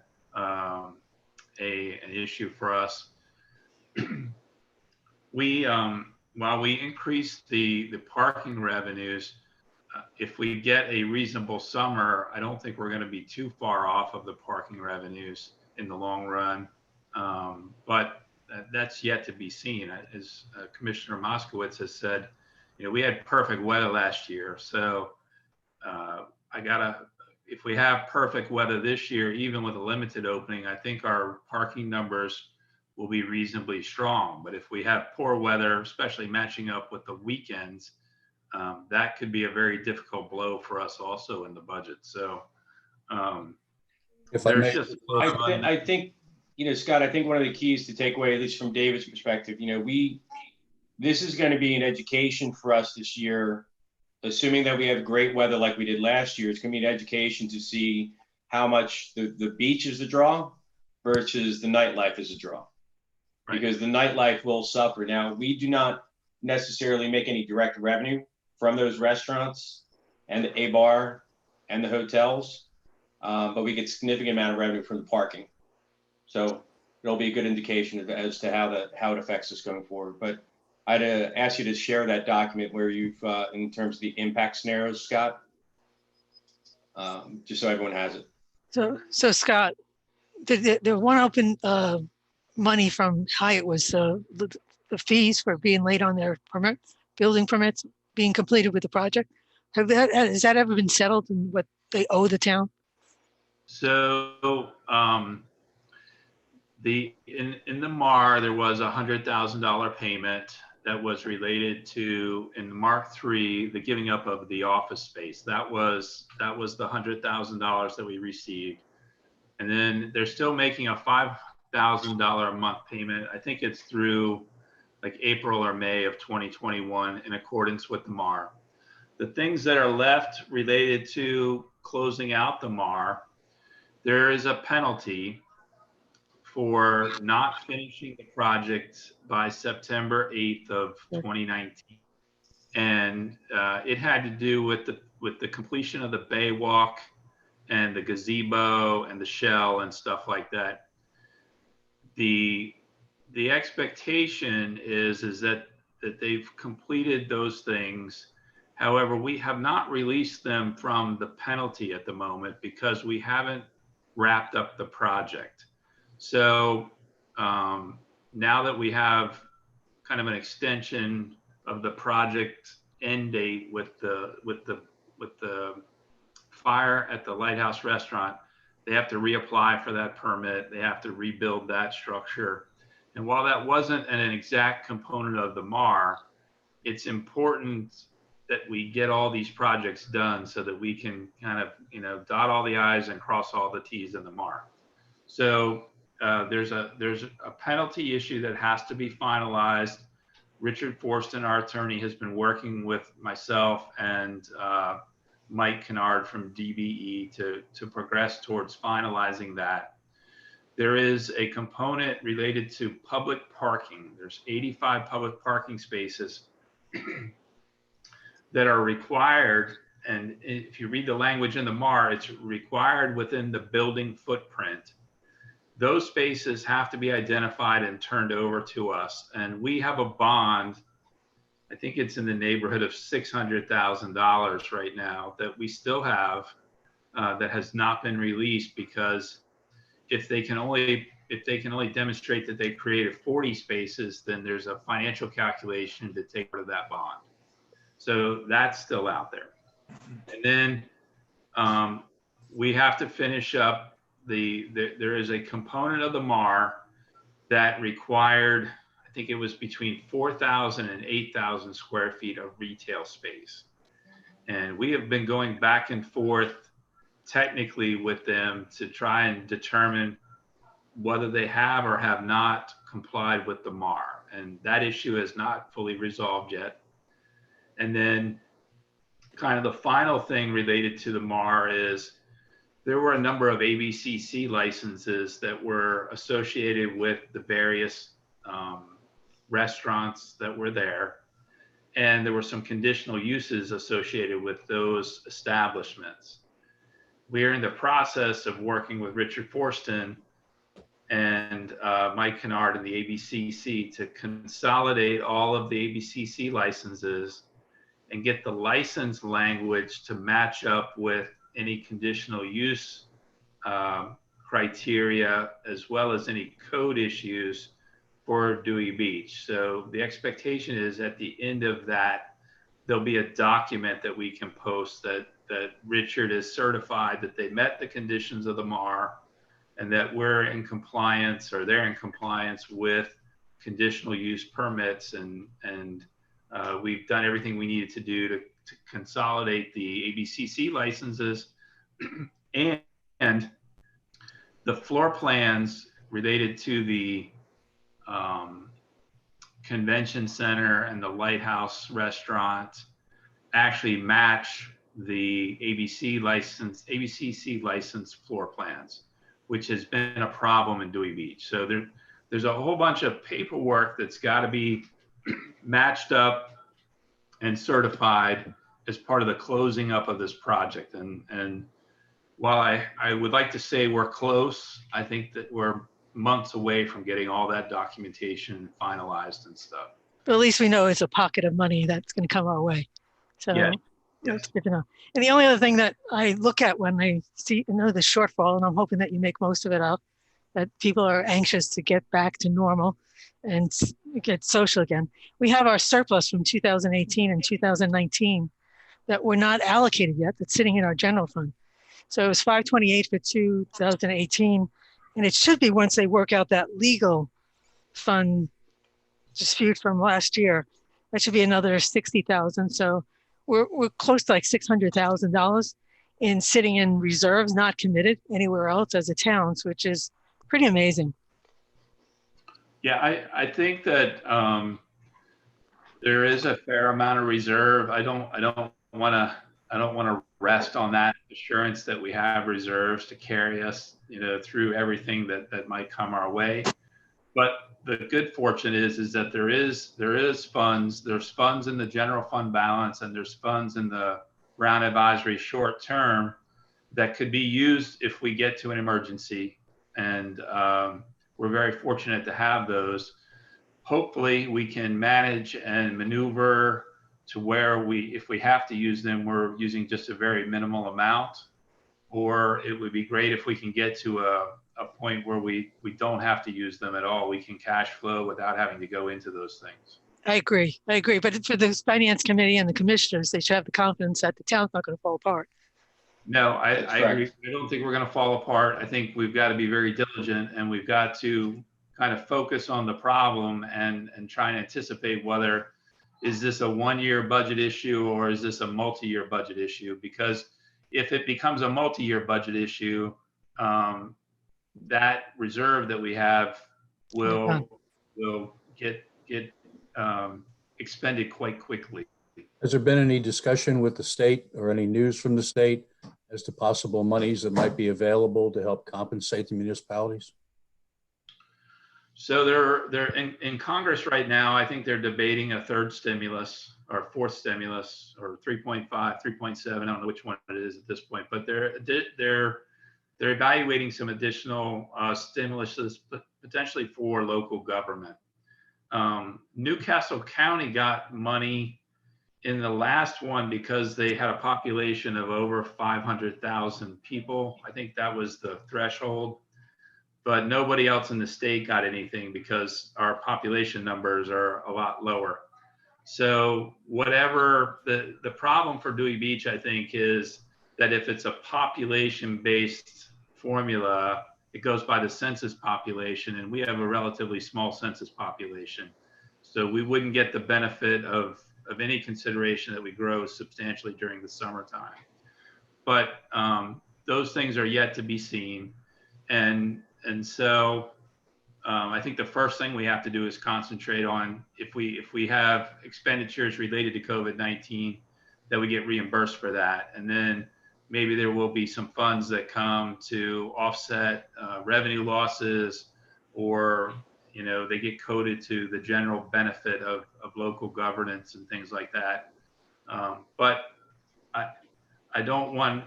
issue for us. While we increase the parking revenues, if we get a reasonable summer, I don't think we're going to be too far off of the parking revenues in the long run. But that's yet to be seen. As Commissioner Moskowitz has said, we had perfect weather last year. So if we have perfect weather this year, even with a limited opening, I think our parking numbers will be reasonably strong. But if we have poor weather, especially matching up with the weekends, that could be a very difficult blow for us also in the budget. So if I may, I think Scott, I think one of the keys to take away, at least from David's perspective, this is going to be an education for us this year, assuming that we have great weather like we did last year. It's going to be an education to see how much the beach is a draw versus the nightlife is a draw. Right. Because the nightlife will suffer. Now, we do not necessarily make any direct revenue from those restaurants and the A bar and the hotels, but we get significant amount of revenue from the parking. So it'll be a good indication as to how it affects us going forward. But I'd ask you to share that document where you've, in terms of the impact scenarios, Scott, just so everyone has it. So Scott, the one open money from Hyatt was the fees for being late on their building permits being completed with the project. Has that ever been settled in what they owe the town? So in the MAR, there was $100,000 payment that was related to, in Mark III, the giving up of the office space. That was the $100,000 that we received. And then they're still making a $5,000 a month payment. I think it's through like April or May of 2021 in accordance with the MAR. The things that are left related to closing out the MAR, there is a penalty for not finishing the project by September 8th of 2019. And it had to do with the completion of the bay walk and the gazebo and the shell and stuff like that. The expectation is that they've completed those things. However, we have not released them from the penalty at the moment because we haven't wrapped up the project. So now that we have kind of an extension of the project end date with the fire at the Lighthouse Restaurant, they have to reapply for that permit. They have to rebuild that structure. And while that wasn't an exact component of the MAR, it's important that we get all these projects done so that we can kind of, dot all the I's and cross all the T's in the MAR. So there's a penalty issue that has to be finalized. Richard Forston, our attorney, has been working with myself and Mike Kennard from DBE to progress towards finalizing that. There is a component related to public parking. There's 85 public parking spaces that are required. And if you read the language in the MAR, it's required within the building footprint. Those spaces have to be identified and turned over to us. And we have a bond, I think it's in the neighborhood of $600,000 right now that we still have that has not been released, because if they can only demonstrate that they created 40 spaces, then there's a financial calculation to take part of that bond. So that's still out there. And then we have to finish up there is a component of the MAR that required, I think it was between 4,000 and 8,000 square feet of retail space. And we have been going back and forth technically with them to try and determine whether they have or have not complied with the MAR. And that issue is not fully resolved yet. And then kind of the final thing related to the MAR is there were a number of ABCC licenses that were associated with the various restaurants that were there. And there were some conditional uses associated with those establishments. We are in the process of working with Richard Forston and Mike Kennard and the ABCC to consolidate all of the ABCC licenses and get the license language to match up with any conditional use criteria, as well as any code issues for Dewey Beach. So the expectation is at the end of that, there'll be a document that we can post that Richard is certified that they met the conditions of the MAR and that we're in compliance, or they're in compliance with conditional use permits. And we've done everything we needed to do to consolidate the ABCC licenses and the floor plans related to the convention center and the Lighthouse restaurant actually match the ABCC license floor plans, which has been a problem in Dewey Beach. So there's a whole bunch of paperwork that's got to be matched up and certified as part of the closing up of this project. And while I would like to say we're close, I think that we're months away from getting all that documentation finalized and stuff. But at least we know it's a pocket of money that's going to come our way. So Yeah. that's good to know. And the only other thing that I look at when I know the shortfall, and I'm hoping that you make most of it up, that people are anxious to get back to normal and get social again. We have our surplus from 2018 and 2019 that we're not allocated yet, that's sitting in our general fund. So it was 528 for 2018, and it should be once they work out that legal fund dispute from last year, that should be another 60,000. So we're close to like $600,000 in sitting in reserves, not committed anywhere else as a town, which is pretty amazing. Yeah, I think that there is a fair amount of reserve. I don't want to rest on that assurance that we have reserves to carry us, through everything that might come our way. But the good fortune is that there is funds. There's funds in the general fund balance, and there's funds in the Brown Advisory short term that could be used if we get to an emergency. And we're very fortunate to have those. Hopefully we can manage and maneuver to where if we have to use them, we're using just a very minimal amount. Or it would be great if we can get to a point where we don't have to use them at all. We can cash flow without having to go into those things. I agree. But for the finance committee and the commissioners, they should have the confidence that the town's not going to fall apart. No, I agree. I don't think we're going to fall apart. I think we've got to be very diligent, and we've got to kind of focus on the problem and try and anticipate whether is this a one-year budget issue or is this a multi-year budget issue? Because if it becomes a multi-year budget issue, that reserve that we have will get expended quite quickly. Has there been any discussion with the state or any news from the state as to possible monies that might be available to help compensate the municipalities? So they're in Congress right now. I think they're debating a third stimulus or fourth stimulus or 3.5, 3.7. I don't know which one it is at this point, but they're evaluating some additional stimuluses potentially for local government. Newcastle County got money in the last one because they had a population of over 500,000 people. I think that was the threshold, but nobody else in the state got anything because our population numbers are a lot lower. So whatever the problem for Dewey Beach, I think, is that if it's a population-based formula, it goes by the census population, and we have a relatively small census population. So we wouldn't get the benefit of any consideration that we grow substantially during the summertime. But those things are yet to be seen. And so I think the first thing we have to do is concentrate on if we have expenditures related to COVID-19, that we get reimbursed for that. And then maybe there will be some funds that come to offset revenue losses, or they get coded to the general benefit of local governance and things like that. But I don't want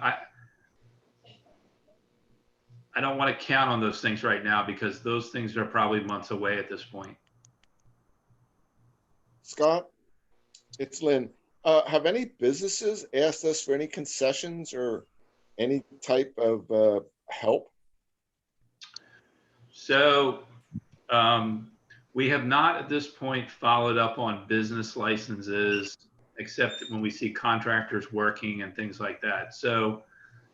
to count on those things right now, because those things are probably months away at this point. Scott, it's Lynn. Have any businesses asked us for any concessions or any type of help? So we have not at this point followed up on business licenses, except when we see contractors working and things like that. So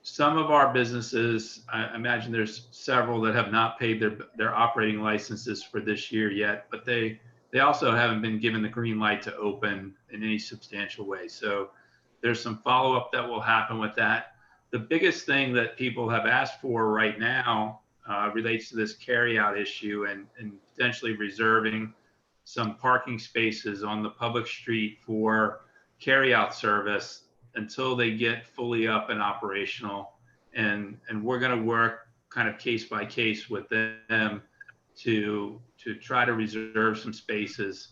some of our businesses, I imagine there's several that have not paid their operating licenses for this year yet, but they also haven't been given the green light to open in any substantial way. So there's some follow-up that will happen with that. The biggest thing that people have asked for right now relates to this carryout issue and potentially reserving some parking spaces on the public street for carryout service until they get fully up and operational. And we're going to work kind of case by case with them to try to reserve some spaces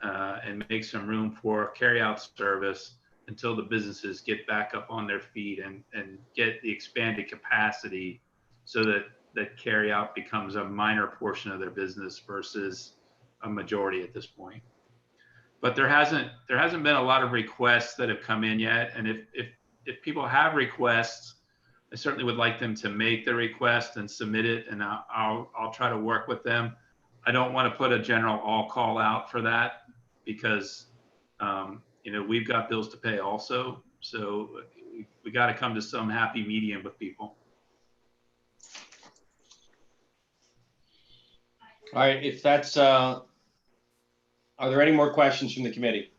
and make some room for carryout service until the businesses get back up on their feet and get the expanded capacity so that carryout becomes a minor portion of their business versus a majority at this point. But there hasn't been a lot of requests that have come in yet. And if people have requests, I certainly would like them to make the request and submit it, and I'll try to work with them. I don't want to put a general all call out for that because we've got bills to pay also. So we got to come to some happy medium with people. All right, if that's, are there any more questions from the committee?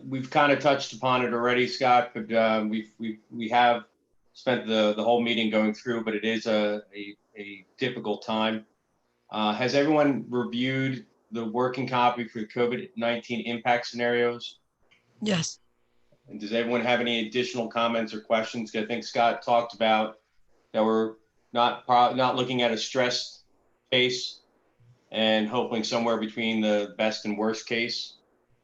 We've kind of touched upon it already, Scott, but we have spent the whole meeting going through, but it is a difficult time. Has everyone reviewed the working copy for the COVID-19 impact scenarios? Yes. And does everyone have any additional comments or questions? I think Scott talked about that we're not looking at a stress case and hoping somewhere between the best and worst case.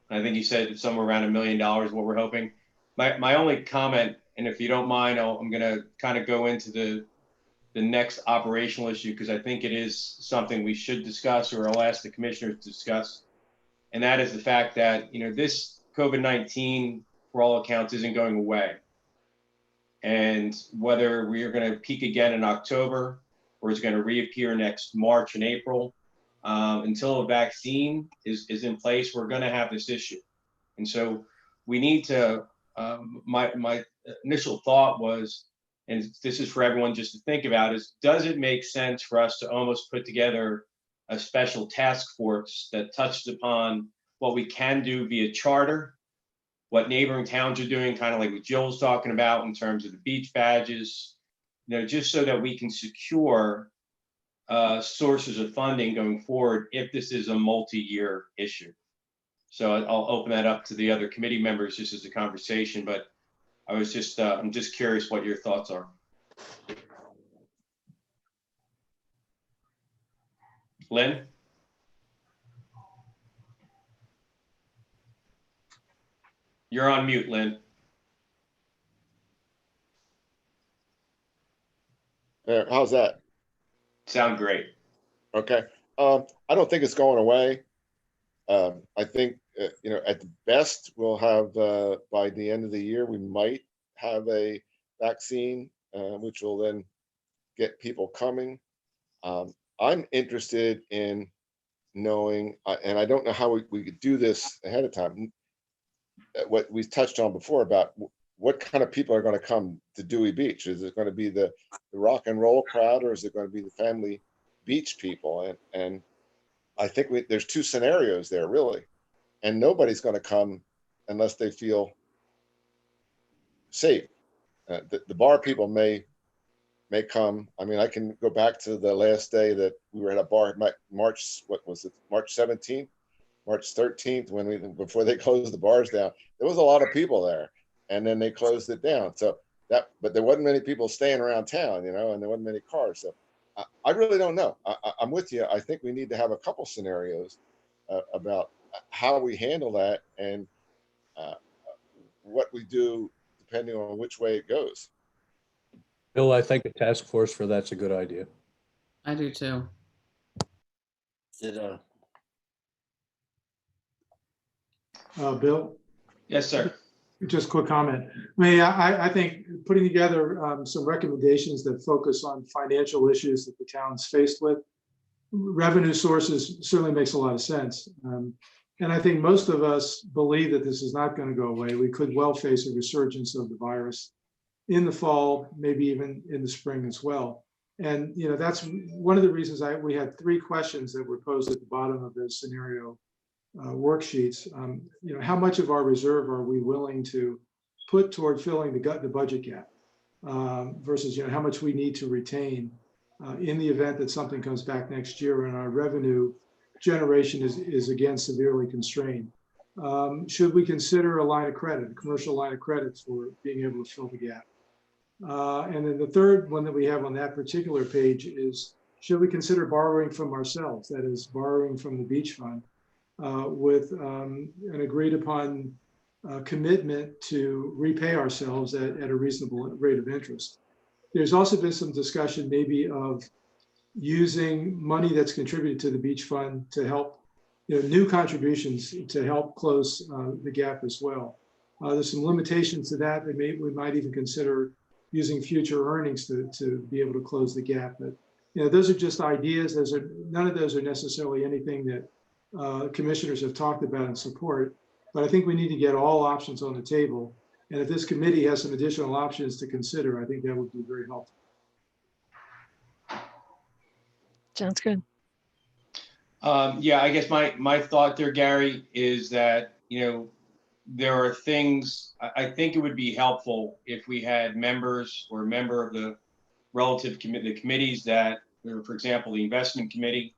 I think he said it's somewhere around $1 million what we're hoping. My only comment, and if you don't mind, I'm going to kind of go into the next operational issue because I think it is something we should discuss, or I'll ask the commissioners to discuss. And that is the fact that, this COVID-19, for all accounts, isn't going away. And whether we are going to peak again in October or it's going to reappear next March and April, until a vaccine is in place, we're going to have this issue. And so we need to, my initial thought was, and this is for everyone just to think about, is does it make sense for us to almost put together a special task force that touches upon what we can do via charter, what neighboring towns are doing, kind of like what Jill's talking about in terms of the beach badges, just so that we can secure sources of funding going forward if this is a multi-year issue. So I'll open that up to the other committee members just as a conversation, but I was just, I'm just curious what your thoughts are. Lynn? You're on mute, Lynn. There, how's that? Sound great. Okay. I don't think it's going away. I think, at the best, we'll have, by the end of the year, we might have a vaccine, which will then get people coming. I'm interested in knowing, and I don't know how we could do this ahead of time, what we touched on before about what kind of people are going to come to Dewey Beach. Is it going to be the rock and roll crowd, or is it going to be the family beach people? And I think there's two scenarios there, really. And nobody's going to come unless they feel safe. The bar people may come. I mean, I can go back to the last day that we were at a bar, March 17th, March 13th, before they closed the bars down. There was a lot of people there, and then they closed it down. So but there wasn't many people staying around town, and there wasn't many cars. So I really don't know. I'm with you. I think we need to have a couple scenarios about how we handle that and what we do depending on which way it goes. Bill, I think a task force for that's a good idea. I do too. Bill? Yes, sir. Just a quick comment. I think putting together some recommendations that focus on financial issues that the town's faced with, revenue sources certainly makes a lot of sense. And I think most of us believe that this is not going to go away. We could well face a resurgence of the virus in the fall, maybe even in the spring as well. And that's one of the reasons we had 3 questions that were posed at the bottom of the scenario worksheets. How much of our reserve are we willing to put toward filling the budget gap? versus, how much we need to retain in the event that something comes back next year and our revenue generation is again severely constrained. Should we consider a line of credit, a commercial line of credit for being able to fill the gap? And then the third one that we have on that particular page is, should we consider borrowing from ourselves? That is, borrowing from the beach fund with an agreed upon commitment to repay ourselves at a reasonable rate of interest. There's also been some discussion maybe of using money that's contributed to the beach fund to help, new contributions to help close the gap as well. There's some limitations to that. We might even consider using future earnings to be able to close the gap. But those are just ideas. None of those are necessarily anything that commissioners have talked about and support. But I think we need to get all options on the table. And if this committee has some additional options to consider, I think that would be very helpful. Sounds good. Yeah, I guess my thought there, Gary, is that, there are things, I think it would be helpful if we had members or a member of the relative committees that, for example, the investment committee,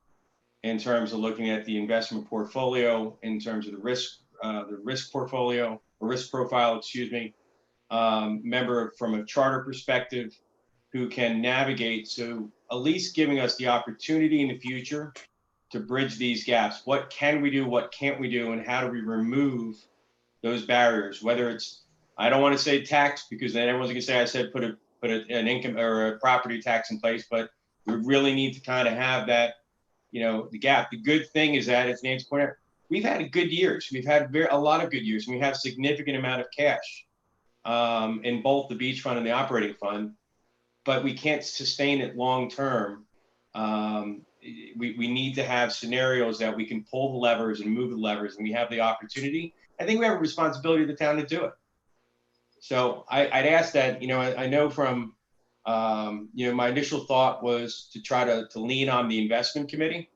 in terms of looking at the investment portfolio, in terms of the risk portfolio or risk profile, excuse me, member from a charter perspective who can navigate. So at least giving us the opportunity in the future to bridge these gaps. What can we do? What can't we do? And how do we remove those barriers? Whether it's, I don't want to say tax, because then everyone's gonna say I said put an income or a property tax in place, but we really need to kind of have that, the gap. The good thing is that, as Nancy pointed out, we've had good years. We've had a lot of good years, and we have significant amount of cash in both the beach fund and the operating fund, but we can't sustain it long term. We need to have scenarios that we can pull the levers and move the levers, and we have the opportunity. I think we have a responsibility of the town to do it. So I'd ask that, I know from, my initial thought was to try to lean on the investment committee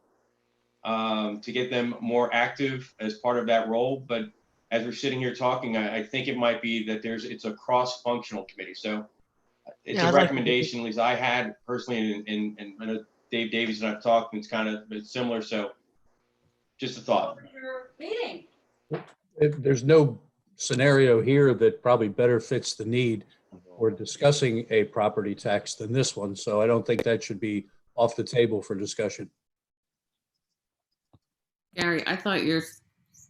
to get them more active as part of that role. But as we're sitting here talking, I think it might be that it's a cross-functional committee. So it's a recommendation, at least I had personally, and I know Dave Davies and I've talked, and it's similar. So just a thought. There's no scenario here that probably better fits the need for discussing a property tax than this one. So I don't think that should be off the table for discussion. Gary, I thought your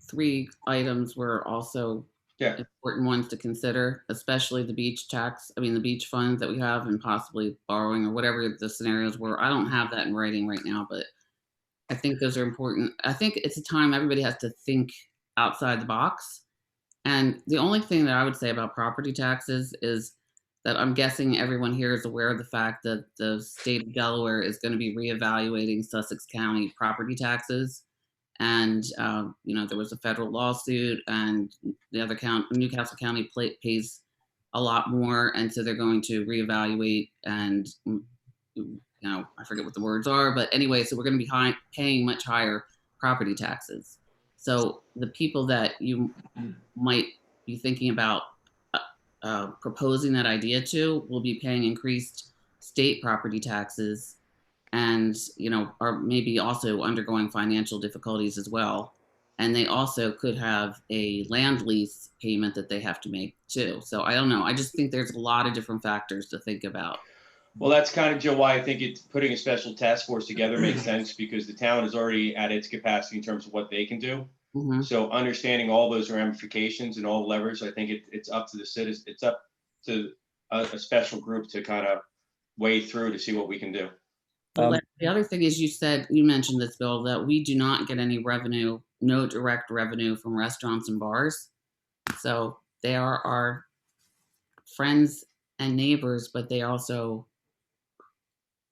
3 items were also important ones to consider, especially the beach tax. I mean, the beach fund that we have, and possibly borrowing or whatever the scenarios were. I don't have that in writing right now, but I think those are important. I think it's a time everybody has to think outside the box. And the only thing that I would say about property taxes is that I'm guessing everyone here is aware of the fact that the state of Delaware is going to be reevaluating Sussex County property taxes. And, there was a federal lawsuit, and the other Newcastle County pays a lot more. And so they're going to reevaluate, and, I forget what the words are, but anyway, so we're going to be paying much higher property taxes. So the people that you might be thinking about proposing that idea to will be paying increased state property taxes, and are maybe also undergoing financial difficulties as well. And they also could have a land lease payment that they have to make too. So I don't know. I just think there's a lot of different factors to think about. Well, that's kind of, Joe, why I think it's putting a special task force together makes sense, because the town is already at its capacity in terms of what they can do. Mm-hmm. So understanding all those ramifications and all the levers, I think it's up to the citizens. It's up to a special group to kind of wade through to see what we can do. The other thing is, you mentioned this, Bill, that we do not get any revenue, no direct revenue from restaurants and bars. So they are our friends and neighbors, but they also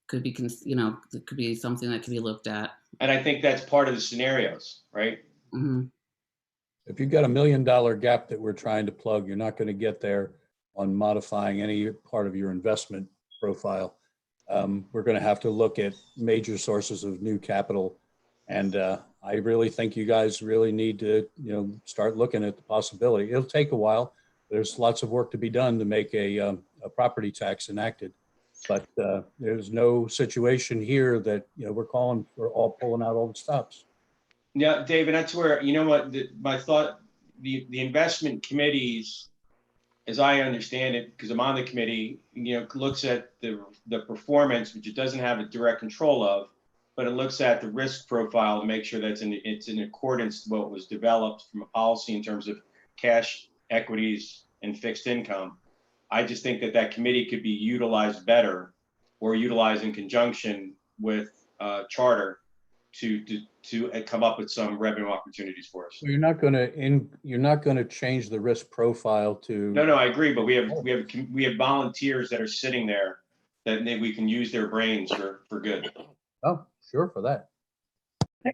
could be, it could be something that could be looked at. And I think that's part of the scenarios, right? Mm-hmm. If you've got $1 million gap that we're trying to plug, you're not going to get there on modifying any part of your investment profile. We're going to have to look at major sources of new capital. And I really think you guys really need to, start looking at the possibility. It'll take a while. There's lots of work to be done to make a a property tax enacted. But there's no situation here that, we're all pulling out all the stops. Yeah, David, that's where, you know what, my thought, the investment committees, as I understand it, because I'm on the committee, looks at the performance, which it doesn't have a direct control of, but it looks at the risk profile to make sure that it's in accordance to what was developed from a policy in terms of cash, equities, and fixed income. I just think that committee could be utilized better, or utilized in conjunction with charter to come up with some revenue opportunities for us. You're not going to change the risk profile to. No, I agree, but we have volunteers that are sitting there that we can use their brains for good. Oh, sure, for that.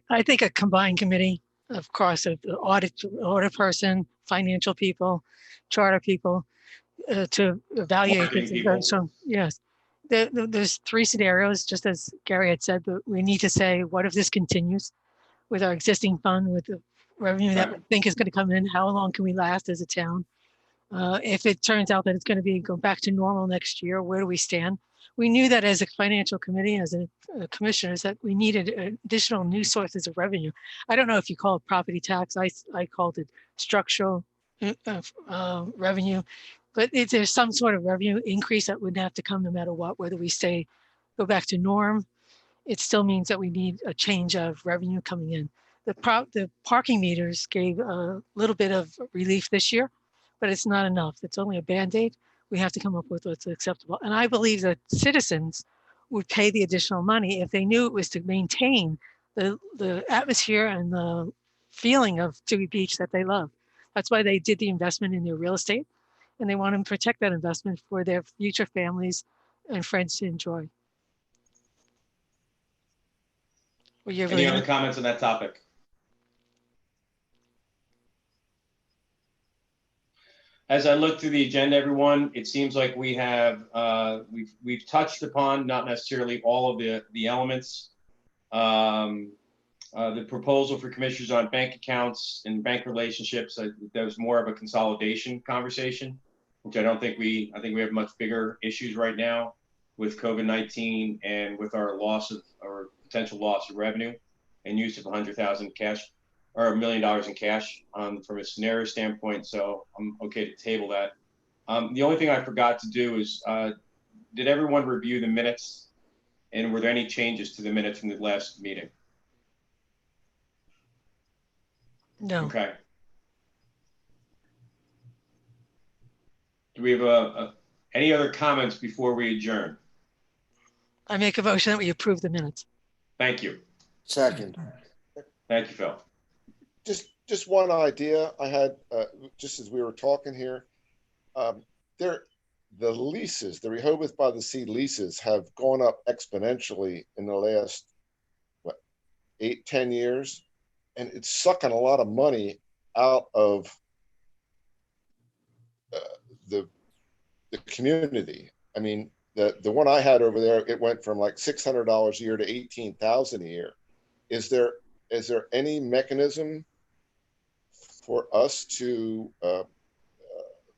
I think a combined committee, of course, the audit person, financial people, charter people, to evaluate Marketing this. people. So yes, there's three scenarios, just as Gary had said, but we need to say, what if this continues with our existing fund, with the revenue that we think is going to come in? How long can we last as a town? If it turns out that it's going to go back to normal next year, where do we stand? We knew that as a financial committee, as a commissioners, that we needed additional new sources of revenue. I don't know if you call it property tax. I called it structural revenue, but if there's some sort of revenue increase that would have to come no matter what, whether we go back to norm, it still means that we need a change of revenue coming in. The parking meters gave a little bit of relief this year, but it's not enough. It's only a Band-Aid. We have to come up with what's acceptable. And I believe that citizens would pay the additional money if they knew it was to maintain the atmosphere and the feeling of Dewey Beach that they love. That's why they did the investment in their real estate, and they want to protect that investment for their future families and friends to enjoy. Any other comments on that topic? As I look through the agenda, everyone, it seems like we have we've touched upon, not necessarily all of the elements. The proposal for commissioners on bank accounts and bank relationships, that was more of a consolidation conversation, which I think we have much bigger issues right now with COVID-19 and with our potential loss of revenue and use of $100,000 cash or $1 million in cash from a scenario standpoint. So I'm okay to table that. The only thing I forgot to do is, did everyone review the minutes, and were there any changes to the minutes from the last meeting? No. Okay. Do we have any other comments before we adjourn? I make a motion that we approve the minutes. Thank you. Second. Thank you, Phil. Just one idea I had, just as we were talking here. The leases, the Rehoboth by the Sea leases have gone up exponentially in the last, 8-10 years. And it's sucking a lot of money out of the community. I mean, the one I had over there, it went from like $600 a year to $18,000 a year. Is there any mechanism for us to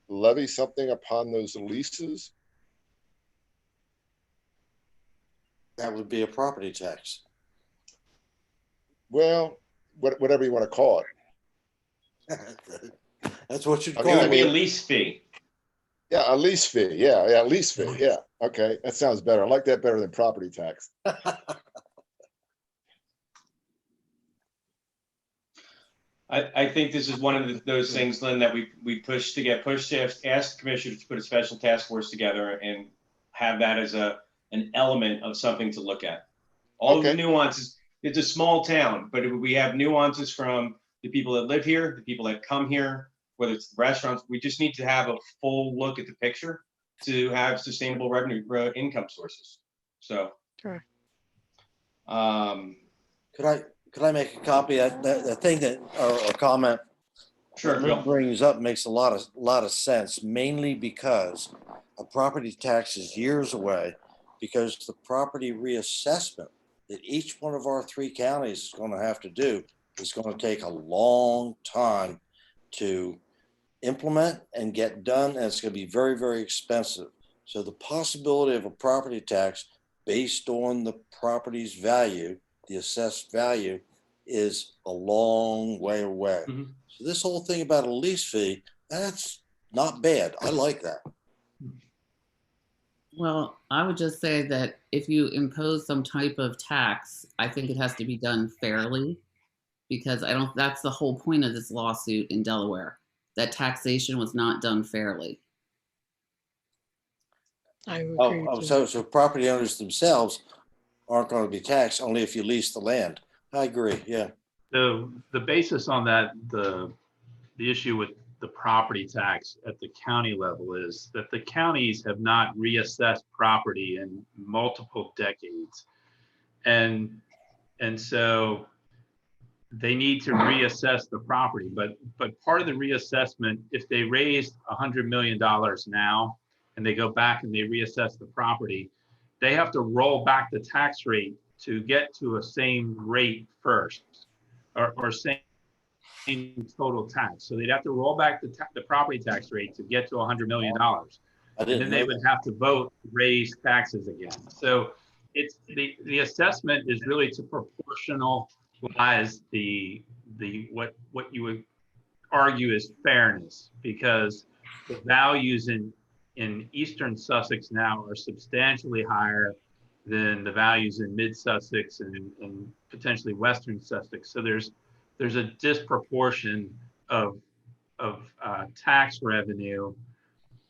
levy something upon those leases? That would be a property tax. Well, whatever you want to call it. That's what you'd I call mean, It would be a it. lease fee. Yeah, a lease fee. Yeah, lease fee. Yeah. Okay, that sounds better. I like that better than property tax. I think this is one of those things, Lynn, that we pushed to ask the commissioners to put a special task force together and have that as an element of something to look at. All of the nuances. It's a small town, but we have nuances from the people that live here, the people that come here, whether it's the restaurants. We just need to have a full look at the picture to have sustainable revenue income sources. So, Sure. Could I make a copy of the thing that, or a comment? Sure, What Phil. Lynn brings up makes a lot of sense, mainly because a property tax is years away, because the property reassessment that each one of our 3 counties is going to have to do is going to take a long time to implement and get done, and it's going to be very, very expensive. So the possibility of a property tax based on the property's value, the assessed value, is a long way away. Mhm. So this whole thing about a lease fee, that's not bad. I like that. Well, I would just say that if you impose some type of tax, I think it has to be done fairly, because that's the whole point of this lawsuit in Delaware, that taxation was not done fairly. I agree. Oh, so property owners themselves aren't going to be taxed, only if you lease the land. I agree, yeah. The basis on that, the issue with the property tax at the county level is that the counties have not reassessed property in multiple decades. And so they need to reassess the property, but part of the reassessment, if they raised $100 million now and they go back and they reassess the property, they have to roll back the tax rate to get to a same rate first, or same total tax. So they'd have to roll back the property tax rate to get to $100 million. And then they would have to vote to raise taxes again. So it's the assessment is really to proportionalize the what you would argue is fairness, because the values in Eastern Sussex now are substantially higher than the values in Mid Sussex and potentially Western Sussex. So there's a disproportion of tax revenue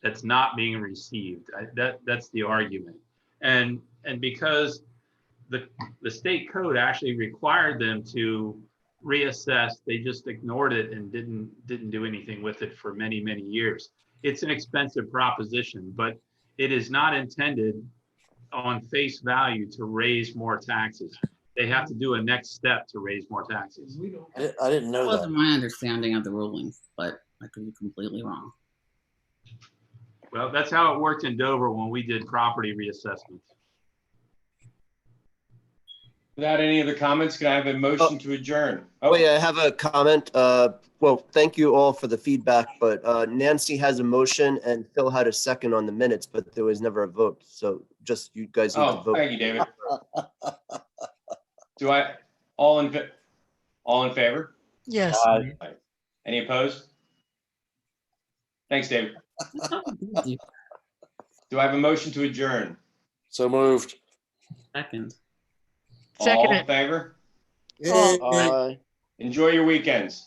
that's not being received. That's the argument. And because the state code actually required them to reassess, they just ignored it and didn't do anything with it for many, many years. It's an expensive proposition, but it is not intended on face value to raise more taxes. They have to do a next step to raise more taxes. I didn't know That that. wasn't my understanding of the rulings, but I could be completely wrong. Well, that's how it worked in Dover when we did property reassessments. Without any other comments, can I have a motion to adjourn? Oh, Wait, I have a comment. Well, thank you all for the feedback, but Nancy has a motion and Phil had a second on the minutes, but there was never a vote. So just you guys need to oh, vote. thank you, David. All in favor? Yes. Any opposed? Thanks, David. Do I have a motion to adjourn? So moved. Second. Second All it. in favor? Yay. Enjoy your weekends.